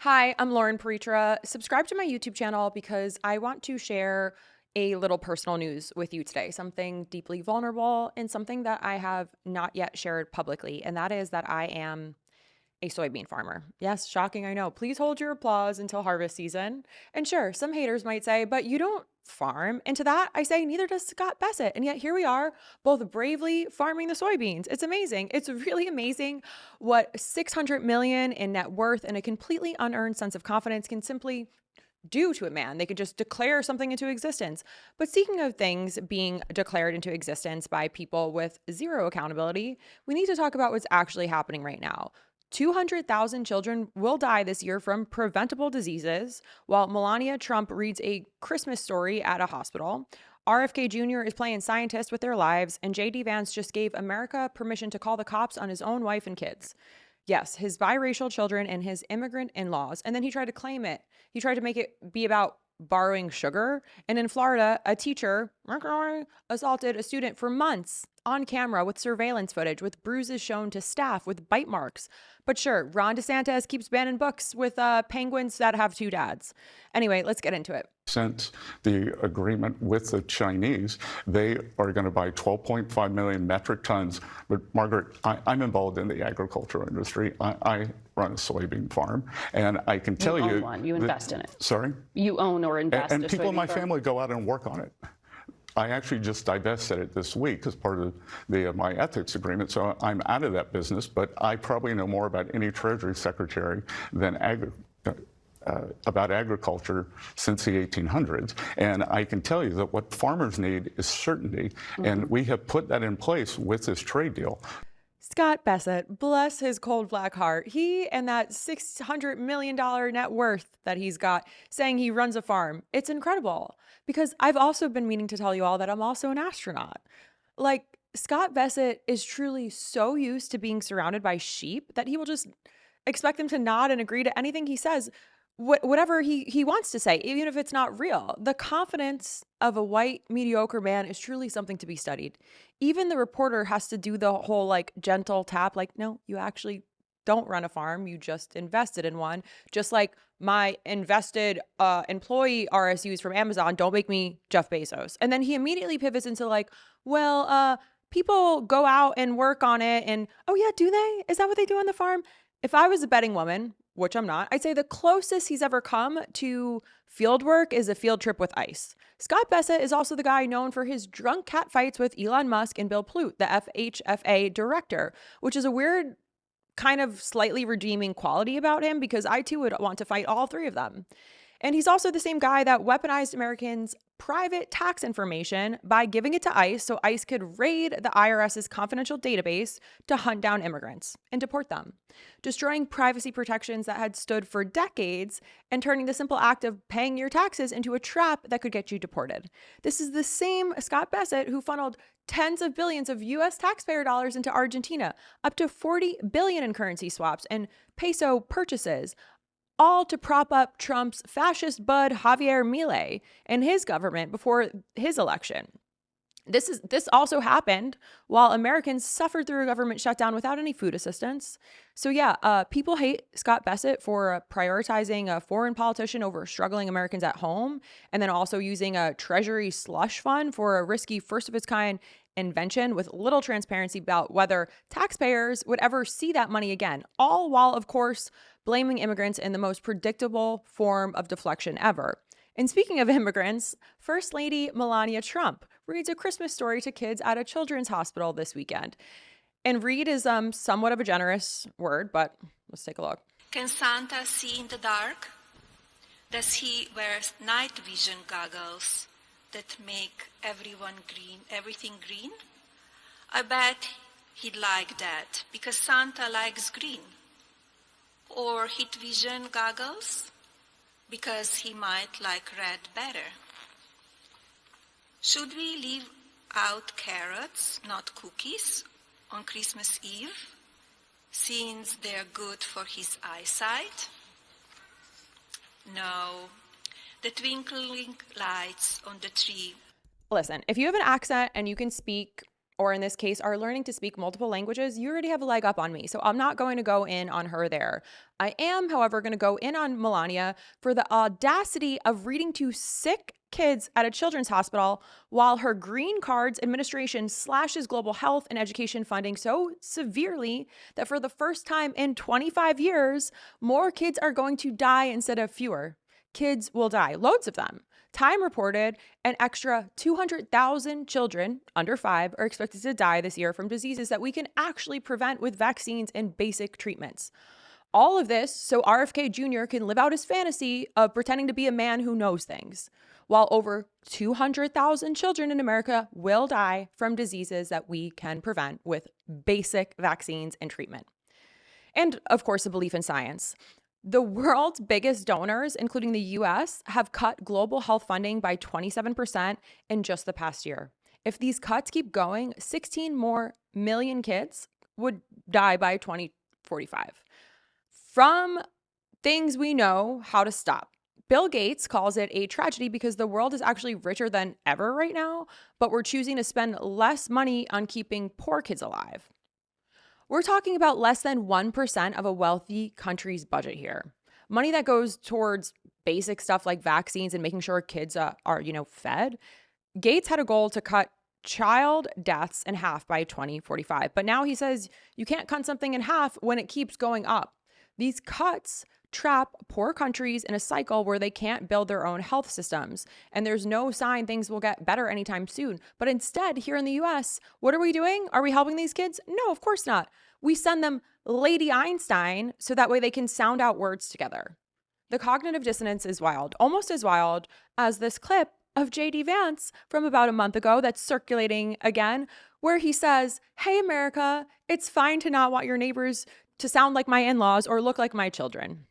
Hi, I'm Lauren Paritra. Subscribe to my YouTube channel because I want to share a little personal news with you today, something deeply vulnerable and something that I have not yet shared publicly, and that is that I am a soybean farmer. Yes, shocking, I know. Please hold your applause until harvest season. And sure, some haters might say, but you don't farm. And to that, I say, neither does Scott Bessent. And yet here we are, both bravely farming the soybeans. It's amazing. It's really amazing what 600 million in net worth and a completely unearned sense of confidence can simply do to a man. They could just declare something into existence. But speaking of things being declared into existence by people with zero accountability, we need to talk about what's actually happening right now. 200,000 children will die this year from preventable diseases, while Melania Trump reads a Christmas story at a hospital. RFK Jr. is playing scientist with their lives, and Vance just gave America permission to call the cops on his own wife and kids. Yes, his biracial children and his immigrant in laws. And then he tried to claim it. He tried to make it be about borrowing sugar. And in Florida, a teacher assaulted a student for months on camera with surveillance footage, with bruises shown to staff, with bite marks. But sure, Ron DeSantis keeps banning books with penguins that have two dads. Anyway, let's get into it. Since the agreement with the Chinese, they are going to buy 12.5 million metric tons. But Margaret, I'm involved in the agricultural industry. I run a soybean farm, and I can tell you, own one. You invest in it. Sorry? You own or invest in and people in my family go out and work on it. I actually just divested it this week as part of my ethics agreement, so I'm out of that business, but I probably know more about any Treasury Secretary than about agriculture since the 1800s. And I can tell you that what farmers need is certainty, and we have put that in place with this trade deal. Scott Bessent, bless his cold black heart. He and that $600 million net worth that he's got, saying he runs a farm. It's incredible, because I've also been meaning to tell you all that I'm also an astronaut. Like, Scott Bessent is truly so used to being surrounded by sheep that he will just expect them to nod and agree to anything he says, whatever he wants to say, even if it's not real. The confidence of a white mediocre man is truly something to be studied. Even the reporter has to do the whole like gentle tap, like, no, you actually don't run a farm, you just invested in one. Just like my invested employee RSUs from Amazon don't make me Jeff Bezos. And then he immediately pivots into like, well, people go out and work on it, and oh yeah, do they? Is that what they do on the farm? If I was a betting woman, which I'm not, I'd say the closest he's ever come to field work is a field trip with ICE. Scott Bessent is also the guy known for his drunk cat fights with Elon Musk and Bill Plute, the FHFA director, which is a weird kind of slightly redeeming quality about him, because I too would want to fight all three of them. And he's also the same guy that weaponized Americans' private tax information by giving it to ICE so ICE could raid the IRS's confidential database to hunt down immigrants and deport them, destroying privacy protections that had stood for decades and turning the simple act of paying your taxes into a trap that could get you deported. This is the same Scott Bessent who funneled tens of billions of US taxpayer dollars into Argentina, up to 40 billion in currency swaps and peso purchases, all to prop up Trump's fascist bud Javier Milei and his government before his election. This also happened while Americans suffered through a government shutdown without any food assistance. So yeah, people hate Scott Bessent for prioritizing a foreign politician over struggling Americans at home, and then also using a Treasury slush fund for a risky first of its kind invention with little transparency about whether taxpayers would ever see that money again, all while, of course, blaming immigrants in the most predictable form of deflection ever. And speaking of immigrants, First Lady Melania Trump reads a Christmas story to kids at a children's hospital this weekend. And read is somewhat of a generous word, but let's take a look. Can Santa see in the dark? Does he wear night vision goggles that make everything green? I bet he'd like that, because Santa likes green. Or heat vision goggles, because he might like red better. Should we leave out carrots, not cookies, on Christmas Eve, since they're good for his eyesight? No, the twinkling lights on the tree. Listen, if you have an accent and you can speak or in this case, are learning to speak multiple languages, you already have a leg up on me. So I'm not going to go in on her there. I am, however, going to go in on Melania for the audacity of reading to sick kids at a children's hospital while her green cards administration slashes global health and education funding so severely that for the first time in 25 years, more kids are going to die instead of fewer. Kids will die, loads of them. Time reported an extra 200,000 children under 5 are expected to die this year from diseases that we can actually prevent with vaccines and basic treatments. All of this so RFK Jr. can live out his fantasy of pretending to be a man who knows things, while over 200,000 children in America will die from diseases that we can prevent with basic vaccines and treatment. And of course, a belief in science. The world's biggest donors, including the US, have cut global health funding by 27% in just the past year. If these cuts keep going, 16 more million kids would die by 2045 from things we know how to stop. Bill Gates calls it a tragedy because the world is actually richer than ever right now, but we're choosing to spend less money on keeping poor kids alive. We're talking about less than 1% of a wealthy country's budget here. Money that goes towards basic stuff like vaccines and making sure kids are fed. Gates had a goal to cut child deaths in half by 2045, but now he says you can't cut something in half when it keeps going up. These cuts trap poor countries in a cycle where they can't build their own health systems. And there's no sign things will get better anytime soon. But instead, here in the US, what are we doing? Are we helping these kids? No, of course not. We send them Lady Einstein so that way they can sound out words together. The cognitive dissonance is wild, almost as wild as this clip of JD Vance from about a month ago that's circulating again, where he says, "Hey, America, it's fine to not want your neighbors to sound like my in-laws or look like my children."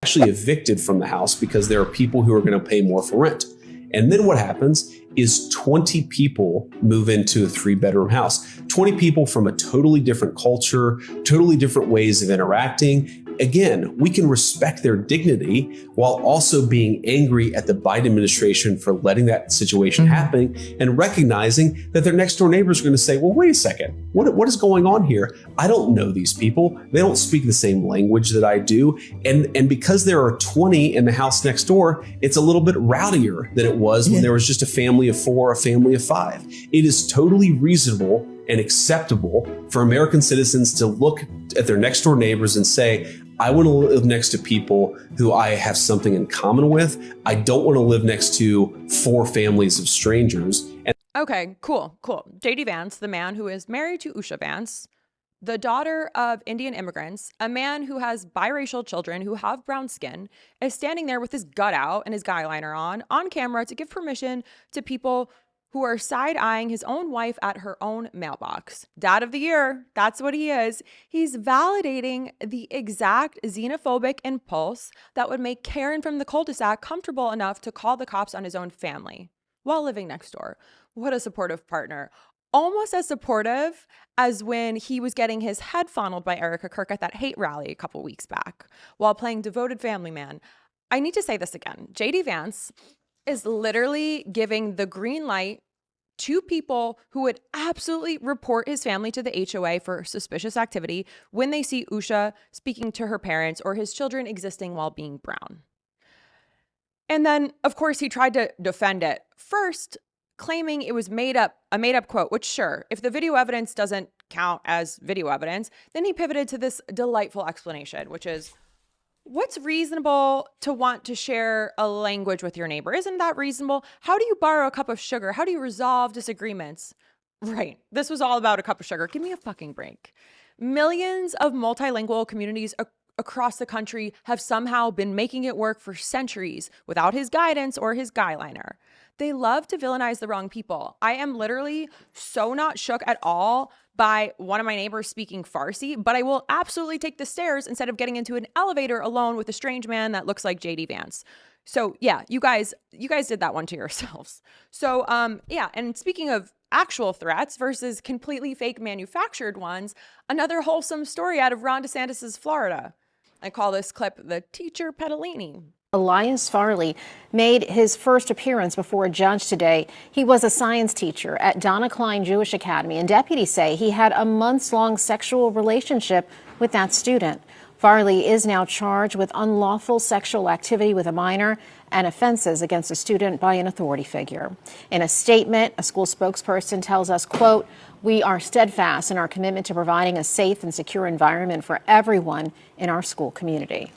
Actually evicted from the house because there are people who are going to pay more for rent. And then what happens is 20 people move into a 3-bedroom house. 20 people from a totally different culture, totally different ways of interacting. Again, we can respect their dignity while also being angry at the Biden administration for letting that situation happen and recognizing that their next door neighbors are going to say, well, wait a second, what is going on here? I don't know these people. They don't speak the same language that I do. And because there are 20 in the house next door, it's a little bit rowdier than it was when there was just a family of 4, a family of 5. It is totally reasonable and acceptable for American citizens to look at their next door neighbors and say, I want to live next to people who I have something in common with. I don't want to live next to 4 families of strangers. Okay, cool. JD Vance, the man who is married to Usha Vance, the daughter of Indian immigrants, a man who has biracial children who have brown skin, is standing there with his gut out and his guy liner on camera to give permission to people who are side-eyeing his own wife at her own mailbox. Dad of the year, that's what he is. He's validating the exact xenophobic impulse that would make Karen from the cul-de-sac comfortable enough to call the cops on his own family while living next door. What a supportive partner. Almost as supportive as when he was getting his head fondled by Erica Kirk at that hate rally a couple weeks back while playing devoted family man. I need to say this again. JD Vance is literally giving the green light to people who would absolutely report his family to the HOA for suspicious activity when they see Usha speaking to her parents or his children existing while being brown. And then, of course, he tried to defend it. First, claiming it was a made up quote, which sure, if the video evidence doesn't count as video evidence, then he pivoted to this delightful explanation, which is, what's reasonable to want to share a language with your neighbor? Isn't that reasonable? How do you borrow a cup of sugar? How do you resolve disagreements? Right. This was all about a cup of sugar. Give me a fucking break. Millions of multilingual communities across the country have somehow been making it work for centuries without his guidance or his guyliner. They love to villainize the wrong people. I am literally so not shook at all by one of my neighbors speaking Farsi, but I will absolutely take the stairs instead of getting into an elevator alone with a strange man that looks like JD Vance. So yeah, you guys did that one to yourselves. So yeah, and speaking of actual threats versus completely fake manufactured ones, another wholesome story out of Ron DeSantis's Florida. I call this clip the teacher Pedalini. Elias Farley made his first appearance before a judge today. He was a science teacher at Donna Klein Jewish Academy, and deputies say he had a months-long sexual relationship with that student. Farley is now charged with unlawful sexual activity with a minor and offenses against a student by an authority figure. In a statement, a school spokesperson tells us, quote, "We are steadfast in our commitment to providing a safe and secure environment for everyone in our school community."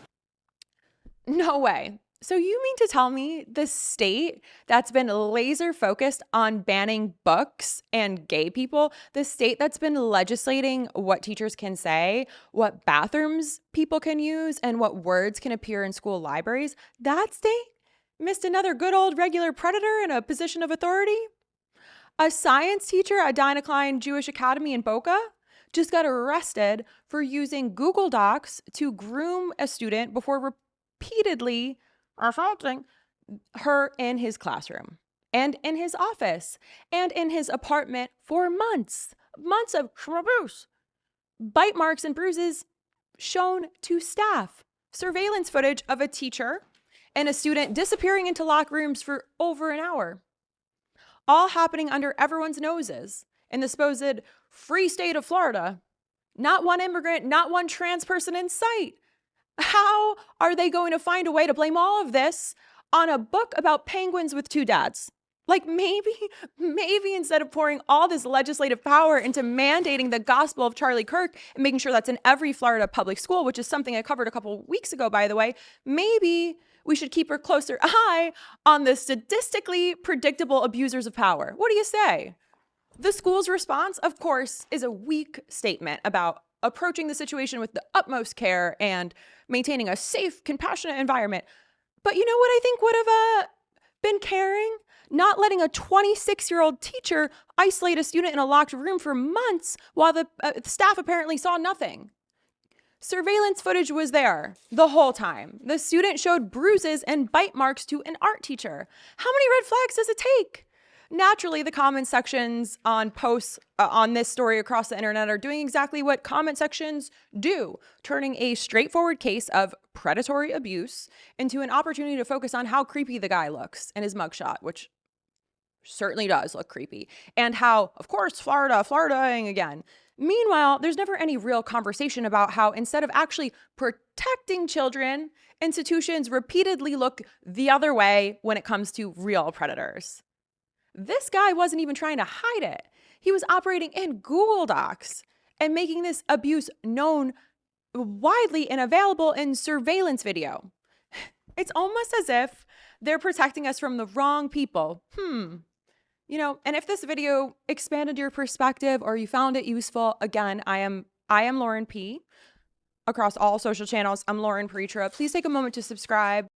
No way. So you mean to tell me the state that's been laser focused on banning books and gay people, the state that's been legislating what teachers can say, what bathrooms people can use, and what words can appear in school libraries, that state missed another good old regular predator in a position of authority? A science teacher at Dinah Klein Jewish Academy in Boca just got arrested for using Google Docs to groom a student before repeatedly assaulting her in his classroom and in his office and in his apartment for months of abuse. Bite marks and bruises shown to staff. Surveillance footage of a teacher and a student disappearing into locked rooms for over an hour. All happening under everyone's noses in the supposed free state of Florida. Not one immigrant, not one trans person in sight. How are they going to find a way to blame all of this on a book about penguins with two dads? Like maybe instead of pouring all this legislative power into mandating the gospel of Charlie Kirk and making sure that's in every Florida public school, which is something I covered a couple weeks ago, by the way, maybe we should keep a closer eye on the statistically predictable abusers of power. What do you say? The school's response, of course, is a weak statement about approaching the situation with the utmost care and maintaining a safe, compassionate environment. But you know what I think would have been caring? Not letting a 26-year-old teacher isolate a student in a locked room for months while the staff apparently saw nothing. Surveillance footage was there the whole time. The student showed bruises and bite marks to an art teacher. How many red flags does it take? Naturally, the comment sections on posts on this story across the internet are doing exactly what comment sections do, turning a straightforward case of predatory abuse into an opportunity to focus on how creepy the guy looks in his mugshot, which certainly does look creepy, and how, of course, Floridaing again. Meanwhile, there's never any real conversation about how instead of actually protecting children, institutions repeatedly look the other way when it comes to real predators. This guy wasn't even trying to hide it. He was operating in Google Docs and making this abuse known widely and available in surveillance video. It's almost as if they're protecting us from the wrong people. You know, and if this video expanded your perspective or you found it useful, again, I am Lauren P. Across all social channels, I'm Lauren Pretra. Please take a moment to subscribe.